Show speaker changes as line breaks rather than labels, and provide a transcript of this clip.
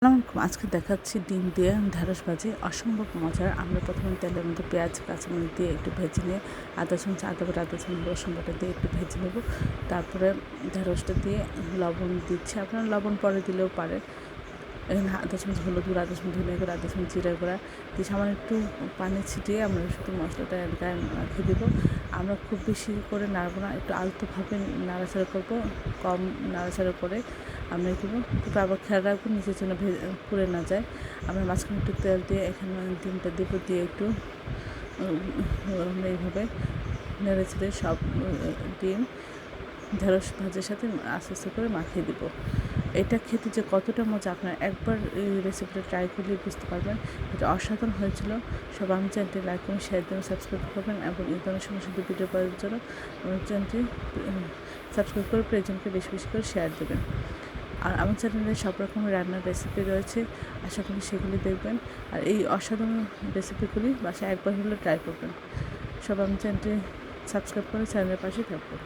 আসসালামু আলাইকুম। আজকে দেখাচ্ছি ডিম দিয়ে ঢেঁড়স ভাজি, অসম্ভব মজার। আমরা প্রথমে তেলের মধ্যে পেঁয়াজ কাঁচামরিচ দিয়ে একটু ভেজে নিয়ে আদা চামচ আদা বাটা আদা চামচ রসুন বাটা দিয়ে একটু ভেজে নেব। তারপরে ঢেঁড়সটা দিয়ে লবণ দিচ্ছি, আপনারা লবণ পরে দিলেও পারেন। এখানে আদা চামচ হলুদ গুঁড়া, আদা চামচ ধনিয়া গুঁড়া, আদা চামচ জিরা গুঁড়া দিয়ে সামান্য একটু পানি ছিটিয়ে আমরা শুধু মশলাটা গায়ে মাখিয়ে দেবো। আমরা খুব বেশি করে নাড়বো না, একটু আলতোভাবে নাড়াচাড়া করবো, কম নাড়াচাড়া করে আমরা কী করবো, একটু আবার খেয়াল রাখবো নিচের জন্য পুড়ে না যায়। আমরা মাঝখানে একটু তেল দিয়ে এখানে ডিমটা দেবো, দিয়ে একটু এইভাবে নেড়ে ছেড়ে সব ডিম ঢেঁড়স ভাজির সাথে আস্তে আস্তে করে মাখিয়ে দেব। এটা খেতে যে কতটা মজা, আপনারা একবার এই রেসিপিটা ট্রাই করলে বুঝতে পারবেন। এটা অসাধারণ হয়েছিল। সব আমার চ্যানেলটি লাইক করুন, শেয়ার দেবেন, সাবস্ক্রাইব করবেন এবং এই ধরনের সময় শুধু ভিডিও পাওয়ার জন্য আমার চ্যানেলটি সাবস্ক্রাইব করে প্রয়োজনকে বেশি বেশি করে শেয়ার দেবেন। আর আমার চ্যানেলে সব রকমের রান্নার রেসিপি রয়েছে, আশা করি সেগুলি দেখবেন। আর এই অসাধারণ রেসিপিগুলি বাসায় একবার হলে ট্রাই করবেন। সব আমার চ্যানেলটি সাবস্ক্রাইব করে চ্যানেলের পাশে থাকবেন।